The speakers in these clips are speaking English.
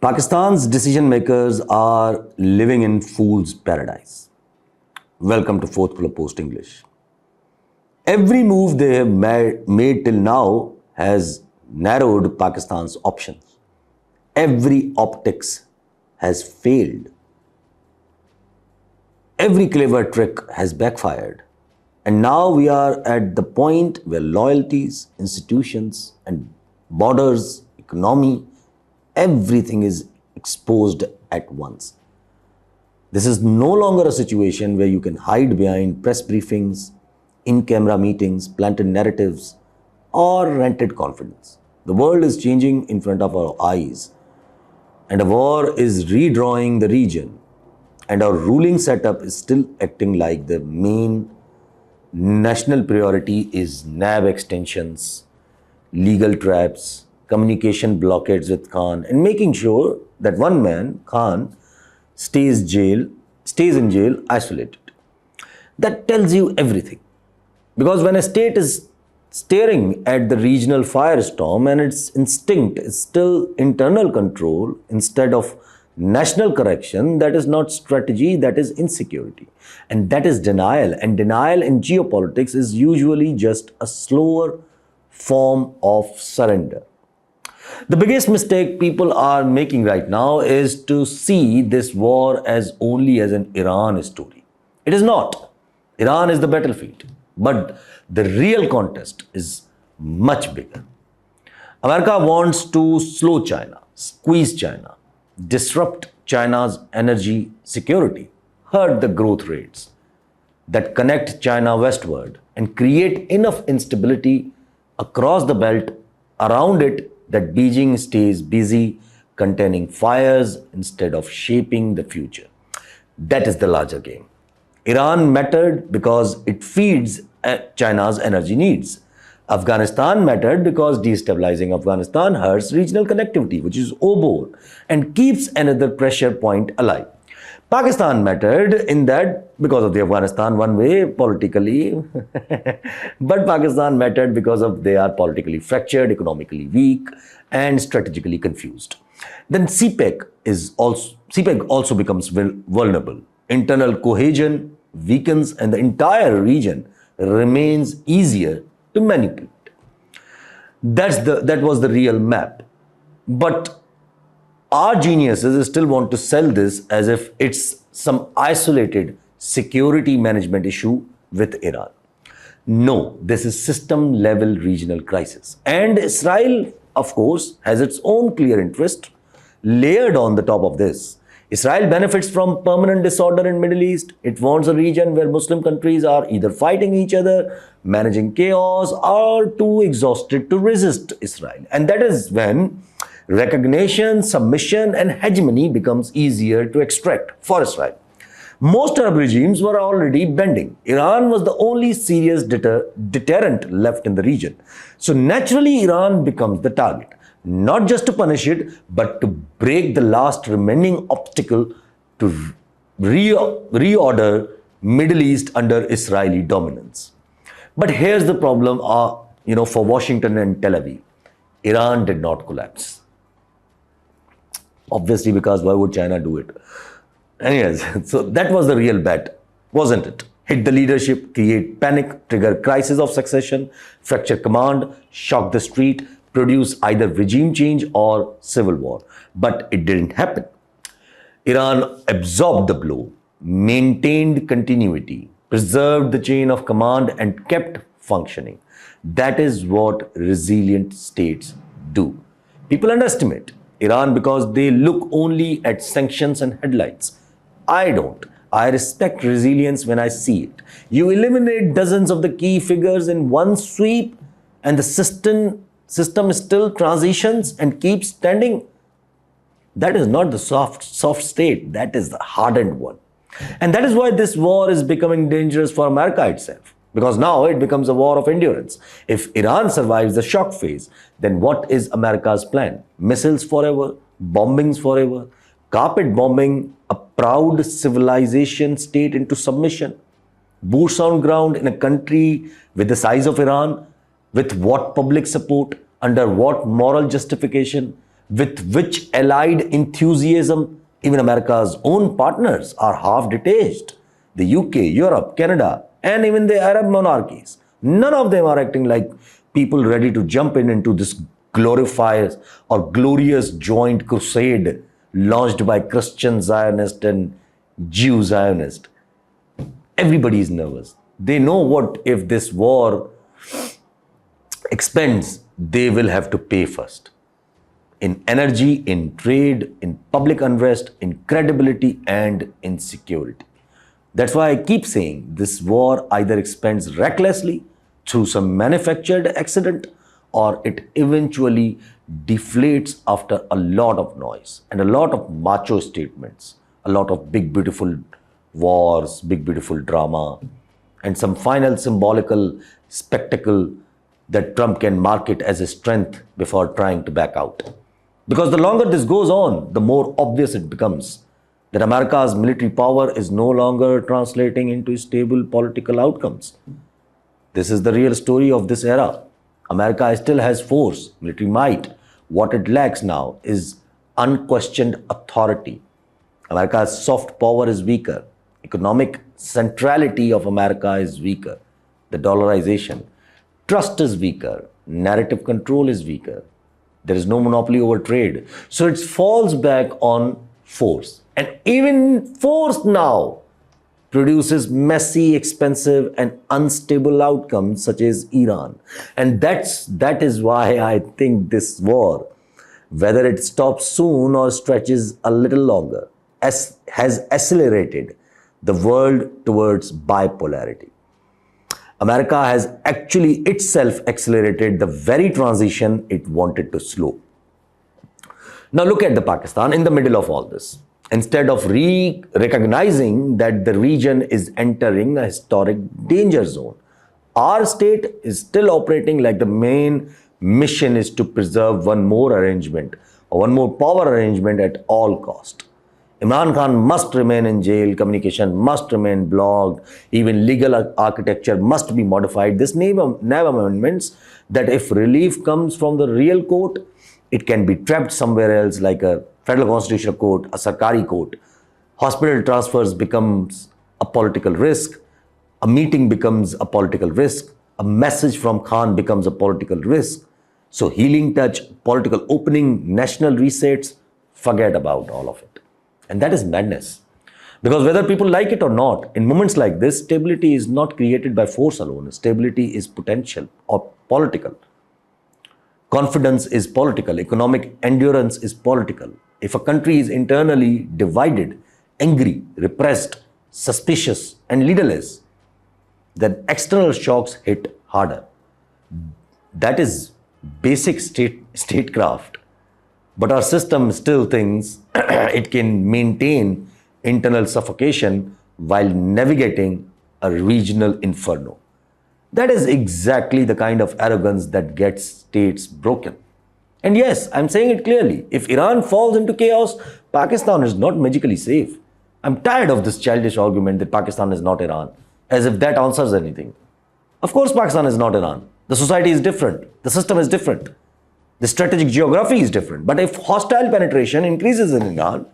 Pakistan's decision makers are living in fool's paradise. Welcome to Fourth Club Post English. Every move they have made till now has narrowed Pakistan's options. Every optics has failed. Every clever trick has backfired. And now we are at the point where loyalties, institutions, and borders, economy, everything is exposed at once. This is no longer a situation where you can hide behind press briefings, in-camera meetings, planted narratives, or rented confidence. The world is changing in front of our eyes, and a war is redrawing the region, and our ruling setup is still acting like the main national priority is NAB extensions, legal traps, communication blockades with Khan, and making sure that one man, Khan, stays in jail isolated. That tells you everything. Because when a state is staring at the regional firestorm and its instinct is still internal control instead of national correction, that is not strategy, that is insecurity. And that is denial. And denial in geopolitics is usually just a slower form of surrender. The biggest mistake people are making right now is to see this war as only as an Iran story. It is not. Iran is the battlefield. But the real contest is much bigger. America wants to slow China, squeeze China, disrupt China's energy security, hurt the growth rates that connect China westward, and create enough instability across the belt around it that Beijing stays busy containing fires instead of shaping the future. That is the larger game. Iran mattered because it feeds China's energy needs. Afghanistan mattered because destabilizing Afghanistan hurts regional connectivity, which is OBOR, and keeps another pressure point alive. Pakistan mattered in that because of the Afghanistan one way politically, but Pakistan mattered because of they are politically fractured, economically weak, and strategically confused. Then CPEC also becomes vulnerable. Internal cohesion weakens and the entire region remains easier to manipulate. That was the real map. But our geniuses still want to sell this as if it's some isolated security management issue with Iran. No, this is system-level regional crisis. And Israel, of course, has its own clear interest layered on the top of this. Israel benefits from permanent disorder in Middle East. It wants a region where Muslim countries are either fighting each other, managing chaos, or too exhausted to resist Israel. And that is when recognition, submission, and hegemony becomes easier to extract for Israel. Most Arab regimes were already bending. Iran was the only serious deterrent left in the region. So naturally, Iran becomes the target. Not just to punish it, but to break the last remaining obstacle to reorder Middle East under Israeli dominance. But here's the problem, for Washington and Tel Aviv. Iran did not collapse. Obviously, because why would China do it? Anyways, so that was the real bet, wasn't it? Hit the leadership, create panic, trigger crisis of succession, fracture command, shock the street, produce either regime change or civil war. But it didn't happen. Iran absorbed the blow, maintained continuity, preserved the chain of command, and kept functioning. That is what resilient states do. People underestimate Iran because they look only at sanctions and headlines. I don't. I respect resilience when I see it. You eliminate dozens of the key figures in one sweep and the system still transitions and keeps standing. That is not the soft state. That is the hardened one. And that is why this war is becoming dangerous for America itself. Because now it becomes a war of endurance. If Iran survives the shock phase, then what is America's plan? Missiles forever? Bombings forever? Carpet bombing a proud civilization state into submission? Boots on ground in a country with the size of Iran? With what public support? Under what moral justification? with which allied enthusiasm even America's own partners are half detached. The UK, Europe, Canada, and even the Arab monarchies. None of them are acting like people ready to jump into this glorifies or glorious joint crusade launched by Christian Zionist and Jew Zionist. Everybody is nervous. They know what if this war expands, they will have to pay first. In energy, in trade, in public unrest, in credibility, and in security. That's why I keep saying this war either expands recklessly through some manufactured accident or it eventually deflates after a lot of noise and a lot of macho statements, a lot of big, beautiful wars, big, beautiful drama, and some final symbolical spectacle that Trump can market as a strength before trying to back out. Because the longer this goes on, the more obvious it becomes that America's military power is no longer translating into stable political outcomes. This is the real story of this era. America still has force, military might. What it lacks now is unquestioned authority. America's soft power is weaker. Economic centrality of America is weaker. The dollarization. Trust is weaker. Narrative control is weaker. There is no monopoly over trade. So it falls back on force. And even force now produces messy, expensive, and unstable outcomes such as Iran. And that is why I think this war, whether it stops soon or stretches a little longer, has accelerated the world towards bipolarity. America has actually itself accelerated the very transition it wanted to slow. Now look at the Pakistan in the middle of all this. Instead of recognizing that the region is entering a historic danger zone, our state is still operating like the main mission is to preserve one more arrangement or one more power arrangement at all cost. Imran Khan must remain in jail, communication must remain blocked, even legal architecture must be modified. This NAV amendments that if relief comes from the real court, it can be trapped somewhere else like a Federal Constitutional Court, a Sarkari court. Hospital transfers becomes a political risk. A meeting becomes a political risk. A message from Khan becomes a political risk. So healing touch, political opening, national resets, forget about all of it. And that is madness. Because whether people like it or not, in moments like this, stability is not created by force alone. Stability is potential or political. Confidence is political. Economic endurance is political. If a country is internally divided, angry, repressed, suspicious, and leaderless, then external shocks hit harder. That is basic statecraft. But our system still thinks it can maintain internal suffocation while navigating a regional inferno. That is exactly the kind of arrogance that gets states broken. And yes, I'm saying it clearly. If Iran falls into chaos, Pakistan is not magically safe. I'm tired of this childish argument that Pakistan is not Iran, as if that answers anything. Of course, Pakistan is not Iran. The society is different. The system is different. The strategic geography is different. But if hostile penetration increases in Iran,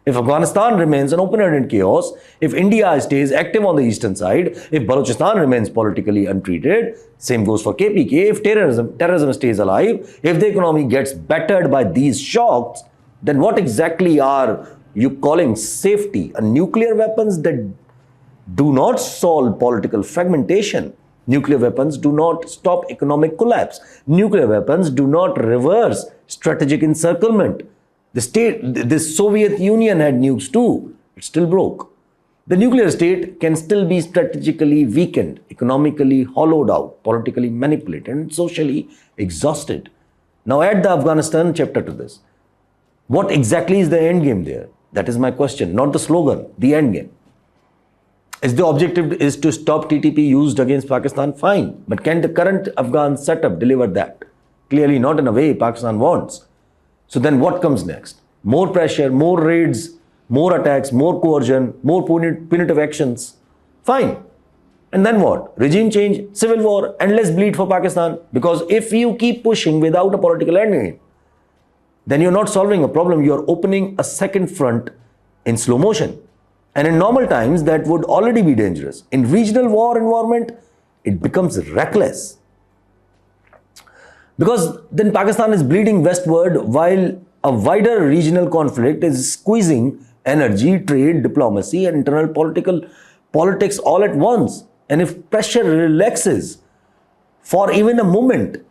if Afghanistan remains an open-ended chaos, if India stays active on the eastern side, if Balochistan remains politically untreated, same goes for KPK, if terrorism stays alive, if the economy gets battered by these shocks, then what exactly are you calling safety? Nuclear weapons that do not solve political fragmentation. Nuclear weapons do not stop economic collapse. Nuclear weapons do not reverse strategic encirclement. The Soviet Union had nukes too. It still broke. The nuclear state can still be strategically weakened, economically hollowed out, politically manipulated, and socially exhausted. Now add the Afghanistan chapter to this. What exactly is the end game there? That is my question, not the slogan, the end game. If the objective is to stop TTP used against Pakistan, fine. But can the current Afghan setup deliver that? Clearly not in a way Pakistan wants. So then what comes next? More pressure, more raids, more attacks, more coercion, more punitive actions. Fine. And then what? Regime change, civil war, endless bleed for Pakistan. Because if you keep pushing without a political endgame, then you're not solving a problem, you're opening a second front in slow motion. And in normal times, that would already be dangerous. In regional war environment, it becomes reckless. Because then Pakistan is bleeding westward while a wider regional conflict is squeezing energy, trade, diplomacy, and internal politics all at once. And if pressure relaxes for even a moment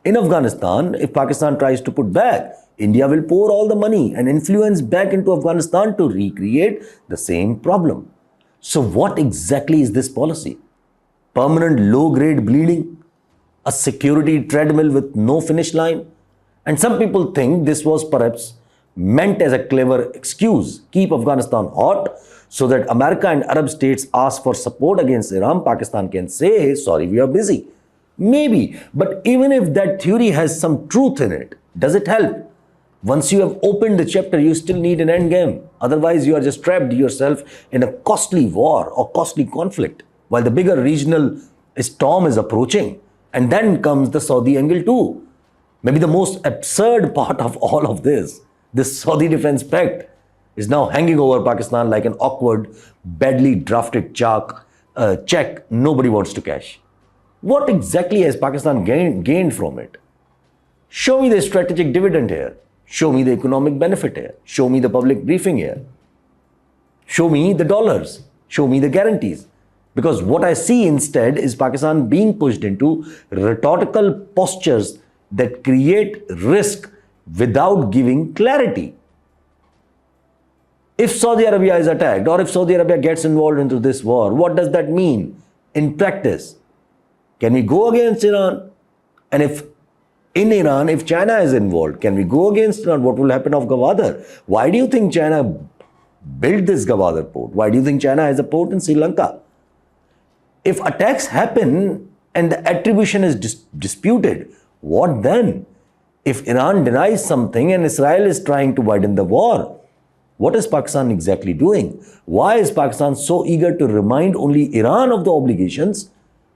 in Afghanistan, if Pakistan tries to put back, India will pour all the money and influence back into Afghanistan to recreate the same problem. So what exactly is this policy? Permanent low-grade bleeding? A security treadmill with no finish line? And some people think this was perhaps meant as a clever excuse. Keep Afghanistan hot so that America and Arab states ask for support against Iran. Pakistan can say, hey, sorry, we are busy. Maybe, but even if that theory has some truth in it, does it help? Once you have opened the chapter, you still need an end game. Otherwise, you are just trapped yourself in a costly war or costly conflict while the bigger regional storm is approaching. And then comes the Saudi angle too. Maybe the most absurd part of all of this Saudi Defense Pact is now hanging over Pakistan like an awkward, badly drafted check nobody wants to cash. What exactly has Pakistan gained from it? Show me the strategic dividend here. Show me the economic benefit here. Show me the public briefing here. Show me the dollars. Show me the guarantees. Because what I see instead is Pakistan being pushed into rhetorical postures that create risk without giving clarity. If Saudi Arabia is attacked or if Saudi Arabia gets involved into this war, what does that mean in practice? Can we go against Iran? And if in Iran, if China is involved, can we go against Iran? What will happen of Gwadar? Why do you think China built this Gwadar port? Why do you think China has a port in Sri Lanka? If attacks happen and the attribution is disputed, what then? If Iran denies something and Israel is trying to widen the war, what is Pakistan exactly doing? Why is Pakistan so eager to remind only Iran of the obligations,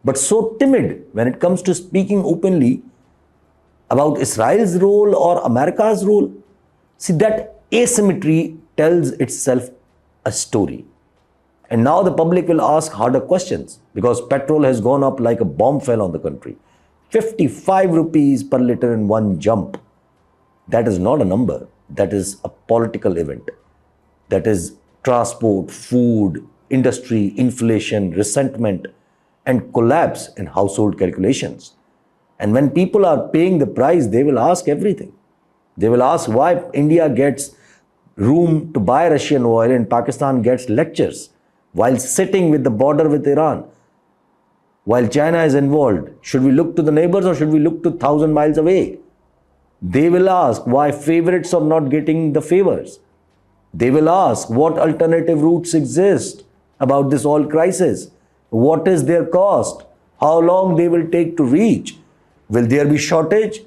but so timid when it comes to speaking openly about Israel's role or America's role? See, that asymmetry tells itself a story. And now the public will ask harder questions because petrol has gone up like a bomb fell on the country. 55 rupees per litre in one jump. That is not a number. That is a political event. That is transport, food, industry, inflation, resentment, and collapse in household calculations. And when people are paying the price, they will ask everything. They will ask why India gets room to buy Russian oil and Pakistan gets lectures while sitting with the border with Iran. While China is involved, should we look to the neighbors or should we look to 1,000 miles away? They will ask why favorites are not getting the favors. They will ask what alternative routes exist about this oil crisis. What is their cost? How long they will take to reach? Will there be shortage?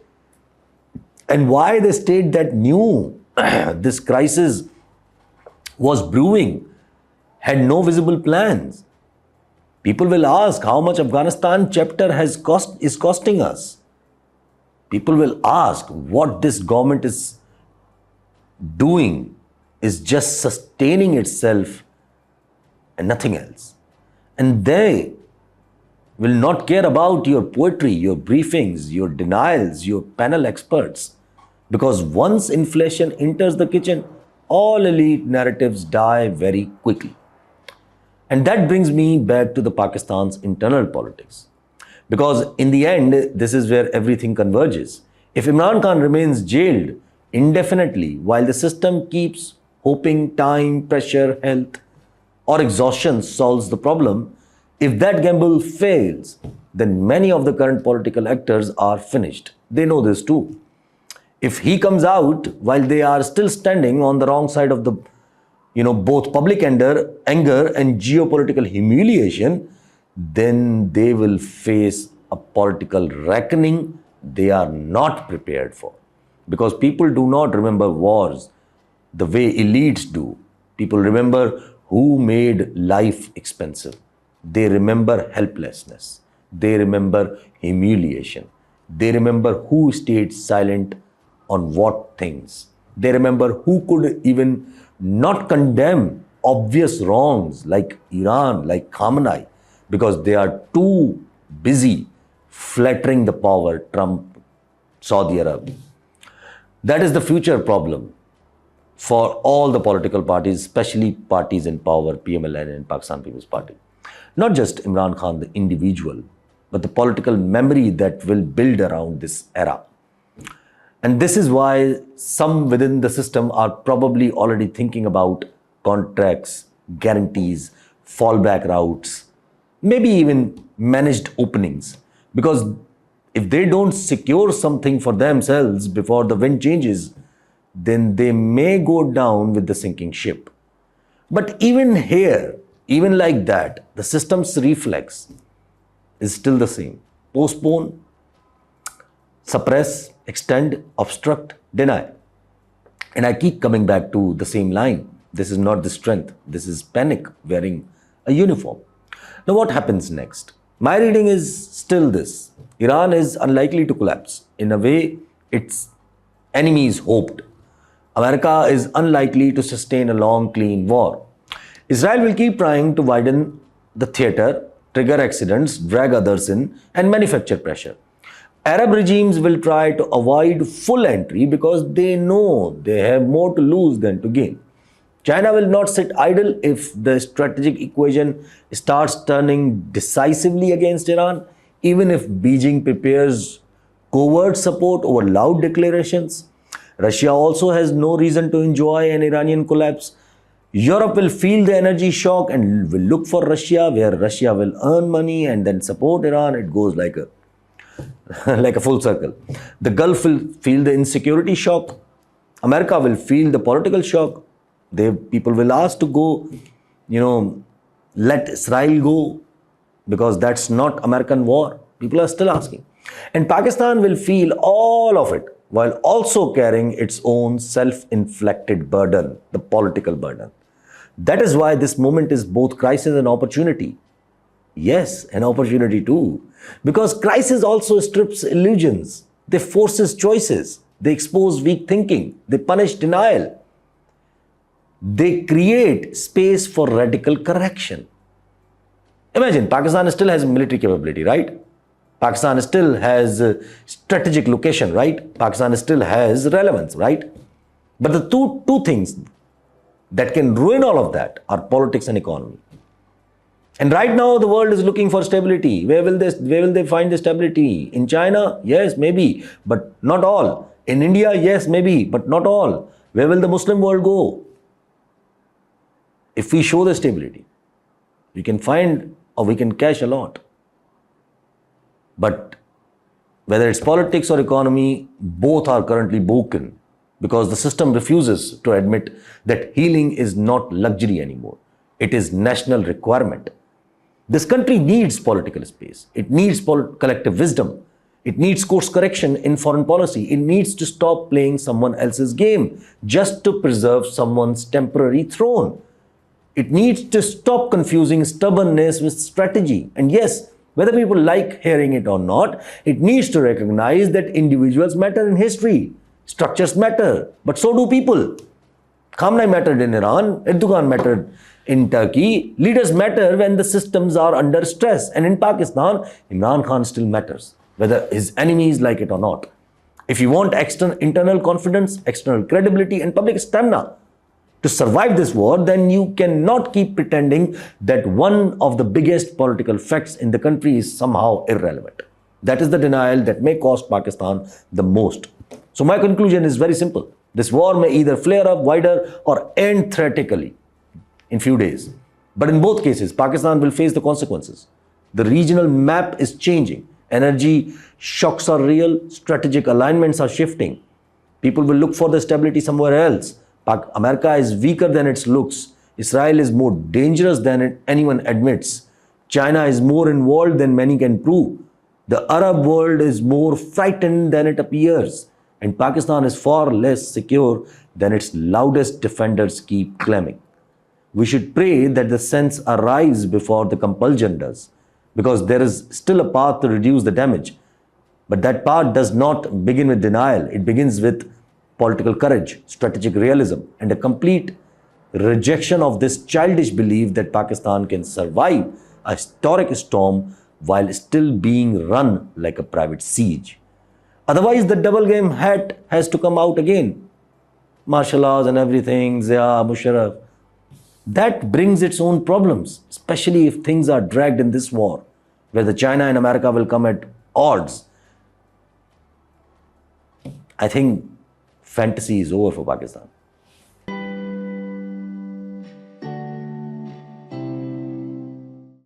And why the state that knew this crisis was brewing had no visible plans? People will ask how much Afghanistan chapter is costing us. People will ask what this government is doing is just sustaining itself and nothing else. And they will not care about your poetry, your briefings, your denials, your panel experts. Because once inflation enters the kitchen, all elite narratives die very quickly. And that brings me back to the Pakistan's internal politics. Because in the end, this is where everything converges. If Imran Khan remains jailed indefinitely while the system keeps hoping time, pressure, health, or exhaustion solves the problem, if that gamble fails, then many of the current political actors are finished. They know this too. If he comes out while they are still standing on the wrong side of the both public anger and geopolitical humiliation, then they will face a political reckoning they are not prepared for. Because people do not remember wars the way elites do. People remember who made life expensive. They remember helplessness. They remember humiliation. They remember who stayed silent on what things. They remember who could even not condemn obvious wrongs like Iran, like Khamenei, because they are too busy flattering the power, Trump, Saudi Arabia. That is the future problem for all the political parties, especially parties in power, PMLN and Pakistan People's Party. Not just Imran Khan, the individual, but the political memory that will build around this era. And this is why some within the system are probably already thinking about contracts, guarantees, fallback routes, maybe even managed openings. Because if they don't secure something for themselves before the wind changes, then they may go down with the sinking ship. But even here, even like that, the system's reflex is still the same. Postpone, suppress, extend, obstruct, deny. And I keep coming back to the same line. This is not the strength. This is panic wearing a uniform. Now what happens next? My reading is still this. Iran is unlikely to collapse in a way its enemies hoped. America is unlikely to sustain a long, clean war. Israel will keep trying to widen the theater, trigger accidents, drag others in, and manufacture pressure. Arab regimes will try to avoid full entry because they know they have more to lose than to gain. China will not sit idle if the strategic equation starts turning decisively against Iran, even if Beijing prepares covert support over loud declarations. Russia also has no reason to enjoy an Iranian collapse. Europe will feel the energy shock and will look for Russia, where Russia will earn money and then support Iran. It goes like a like a full circle. The Gulf will feel the insecurity shock. America will feel the political shock. People will ask to go, let Israel go, because that's not American war. People are still asking. And Pakistan will feel all of it while also carrying its own self-inflicted burden, the political burden. That is why this moment is both crisis and opportunity. Yes, an opportunity too. Because crisis also strips illusions. They forces choices. They expose weak thinking. They punish denial. They create space for radical correction. Imagine, Pakistan still has military capability, right? Pakistan still has strategic location, right? Pakistan still has relevance, right? But the two things that can ruin all of that are politics and economy. And right now, the world is looking for stability. Where will they find the stability? In China? Yes, maybe, but not all. In India? Yes, maybe, but not all. Where will the Muslim world go? If we show the stability, we can find or we can cash a lot. But whether it's politics or economy, both are currently broken because the system refuses to admit that healing is not luxury anymore. It is national requirement. This country needs political space. It needs collective wisdom. It needs course correction in foreign policy. It needs to stop playing someone else's game just to preserve someone's temporary throne. It needs to stop confusing stubbornness with strategy. And yes, whether people like hearing it or not, it needs to recognize that individuals matter in history. Structures matter, but so do people. Khamenei mattered in Iran, Erdogan mattered in Turkey. Leaders matter when the systems are under stress. And in Pakistan, Imran Khan still matters, whether his enemies like it or not. If you want internal confidence, external credibility, and public stamina to survive this war, then you cannot keep pretending that one of the biggest political facts in the country is somehow irrelevant. That is the denial that may cost Pakistan the most. So my conclusion is very simple. This war may either flare up wider or end theoretically in few days. But in both cases, Pakistan will face the consequences. The regional map is changing. Energy shocks are real. Strategic alignments are shifting. People will look for the stability somewhere else. America is weaker than it looks. Israel is more dangerous than anyone admits. China is more involved than many can prove. The Arab world is more frightened than it appears. And Pakistan is far less secure than its loudest defenders keep claiming. We should pray that the sense arrives before the compulsion does, because there is still a path to reduce the damage. But that path does not begin with denial. It begins with political courage, strategic realism, and a complete rejection of this childish belief that Pakistan can survive a historic storm while still being run like a private siege. Otherwise, the double game hat has to come out again. Martial laws and everything, Zia, Musharraf. That brings its own problems, especially if things are dragged in this war, where the China and America will come at odds. I think fantasy is over for Pakistan.